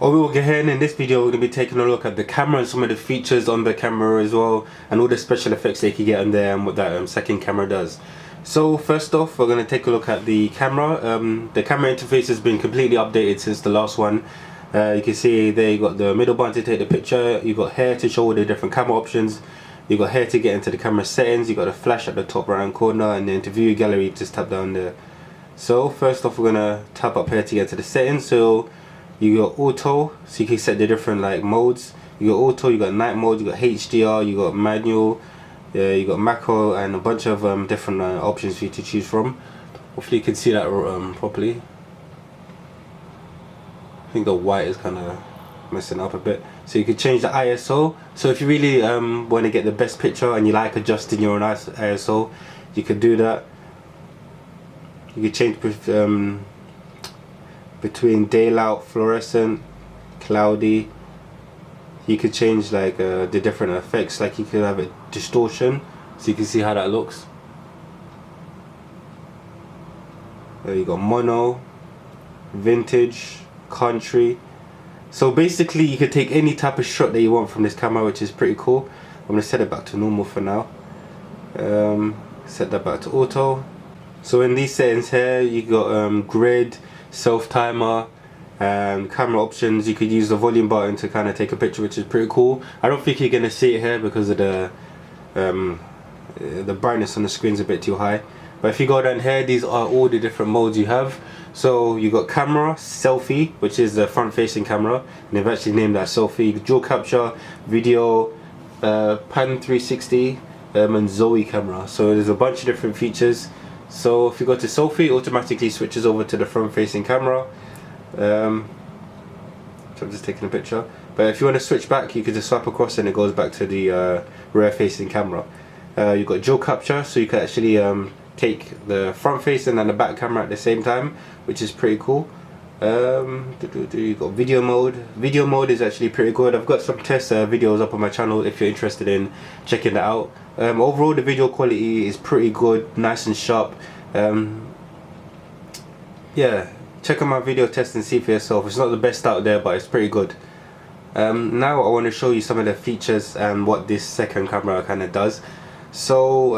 OAWALKER here, and in this video we're going to be taking a look at the camera and some of the features on the camera as well, and all the special effects they can get on there and what that second camera does. So first off, we're going to take a look at the camera. The camera interface has been completely updated since the last one. You can see there you got the middle button to take the picture, you got here to show all the different camera options, you got here to get into the camera settings, you got a flash at the top right hand corner, and then to view your gallery just tap down there. So first off, we're going to tap up here to get to the settings. So you got auto, so you can set the different like modes. You got auto, you got night mode, you got HDR, you got manual, you got macro, and a bunch of different options for you to choose from. Hopefully you can see that properly. I think the white is kind of messing up a bit. So you can change the ISO. So if you really want to get the best picture and you like adjusting your own ISO, you can do that. You can change between daylight, fluorescent, cloudy. You could change like the different effects, like you could have a distortion, so you can see how that looks. There you go, mono, vintage, country. So basically you could take any type of shot that you want from this camera, which is pretty cool. I'm going to set it back to normal for now. Set that back to auto. So in these settings here, you got grid, self timer, and camera options. You could use the volume button to kind of take a picture, which is pretty cool. I don't think you're gonna see it here because of the brightness on the screen's a bit too high. But if you go down here, these are all the different modes you have. So you got camera, selfie, which is the front-facing camera, and they've actually named that selfie. Dual capture, video, pan 360, and Zoe camera. So there's a bunch of different features. So if you go to selfie, it automatically switches over to the front-facing camera. So I'm just taking a picture. But if you want to switch back, you can just swipe across and it goes back to the rear-facing camera. You've got dual capture, so you can actually take the front-facing and the back camera at the same time, which is pretty cool. You've got video mode. Video mode is actually pretty good. I've got some test videos up on my channel if you're interested in checking that out. Overall, the video quality is pretty good, nice and sharp. Yeah, check out my video test and see for yourself. It's not the best out there, but it's pretty good. Now I want to show you some of the features and what this second camera kind of does. So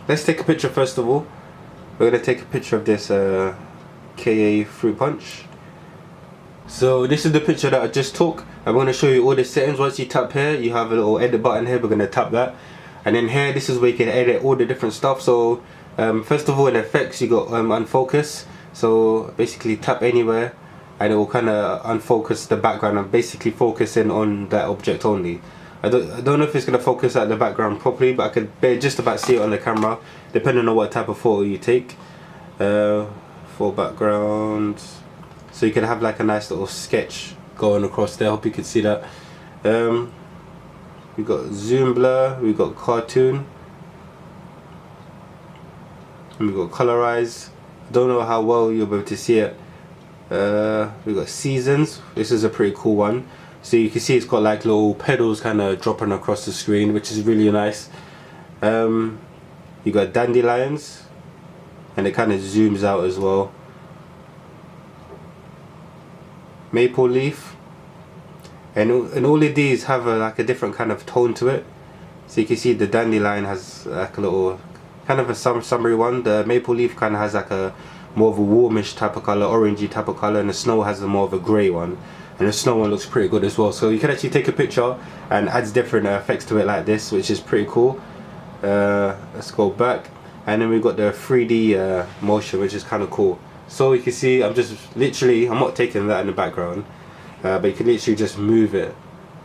let's take a picture first of all. We're going to take a picture of this KA fruit punch. So this is the picture that I just took. I'm going to show you all the settings. Once you tap here, you have a little edit button here. We're going to tap that, and then here, this is where you can edit all the different stuff. So first of all, in effects, you got unfocus. So basically tap anywhere and it will kind of unfocus the background and basically focusing on that object only. I don't know if it's going to focus at the background properly, but I could just about see it on the camera depending on what type of photo you take. For background, so you can have like a nice little sketch going across there. I hope you can see that. We got zoom blur, we got cartoon, and we got colorize. Don't know how well you'll be able to see it. We got seasons. This is a pretty cool one. So you can see it's got like little pedals kind of dropping across the screen, which is really nice. You got dandelions, and it kind of zooms out as well. Maple leaf, and all of these have like a different kind of tone to it. So you can see the dandelion has like a little kind of a summery one. The maple leaf kind of has like a more of a warmish type of color, orangey type of color, and the snow has a more of a grey one. And the snow one looks pretty good as well. So you can actually take a picture and adds different effects to it like this, which is pretty cool. Let's go back, and then we've got the 3D motion, which is kind of cool. So you can see I'm not taking that in the background, but you can literally just move it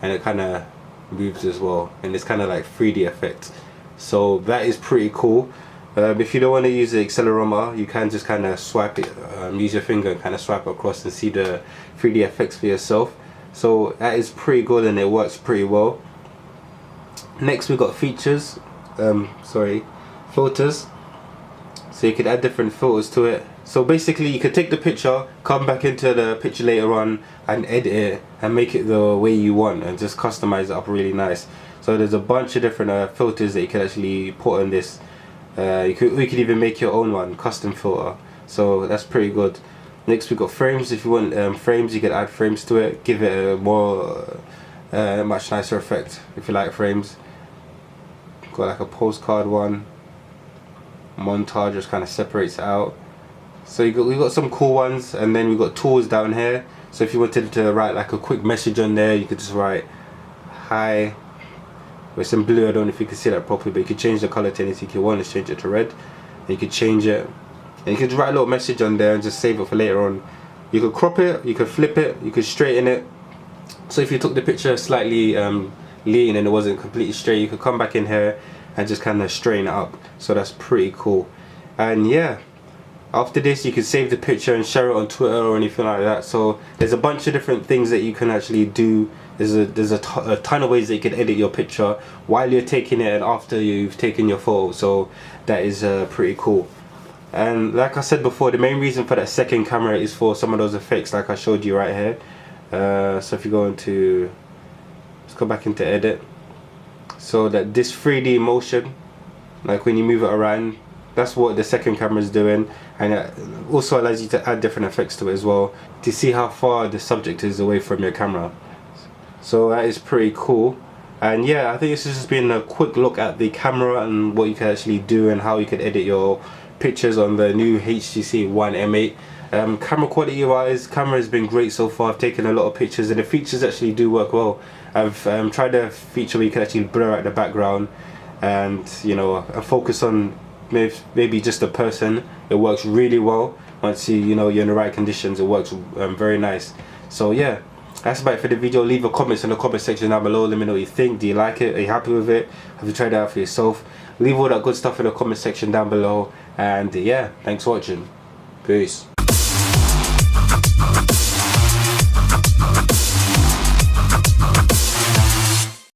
and it kind of moves as well, and it's kind of like 3D effect. So that is pretty cool. If you don't want to use the accelerometer, you can just kind of swipe it, use your finger and kind of swipe across and see the 3D effects for yourself. So that is pretty good and it works pretty well. Next we got features, filters. So you can add different filters to it. So basically you could take the picture, come back into the picture later on and edit it and make it the way you want and just customize it up really nice. So there's a bunch of different filters that you can actually put on this. You could even make your own one, custom filter. So that's pretty good. Next we got frames. If you want frames, you can add frames to it, give it a more much nicer effect if you like frames. Got like a postcard one, montage, just kind of separates it out. So we got some cool ones, and then we got tools down here. So if you wanted to write like a quick message on there, you could just write hi with some blue. I don't know if you can see that properly, but you could change the color to anything you want. Let's change it to red. And you could change it, and you could write a little message on there and just save it for later on. You could crop it, you could flip it, you could straighten it. So if you took the picture slightly lean and it wasn't completely straight, you could come back in here and just kind of straighten it up. So that's pretty cool. And yeah, after this you can save the picture and share it on Twitter or anything like that. So there's a bunch of different things that you can actually do. There's a ton of ways that you can edit your picture while you're taking it and after you've taken your photo. So that is pretty cool. And like I said before, the main reason for that second camera is for some of those effects like I showed you right here. So if you go into, let's go back into edit, so that this 3D motion, like when you move it around, that's what the second camera is doing. And it also allows you to add different effects to it as well, to see how far the subject is away from your camera. So that is pretty cool. And yeah, I think this has just been a quick look at the camera and what you can actually do and how you can edit your pictures on the new HTC One M8. Camera quality wise, camera has been great so far. I've taken a lot of pictures and the features actually do work well. I've tried a feature where you can actually blur out the background and, you know, focus on maybe just a person. It works really well. Once you know you're in the right conditions, it works very nice. So yeah, that's about it for the video. Leave your comments in the comment section down below. Let me know what you think. Do you like it? Are you happy with it? Have you tried it out for yourself? Leave all that good stuff in the comment section down below. And yeah, thanks for watching. Peace.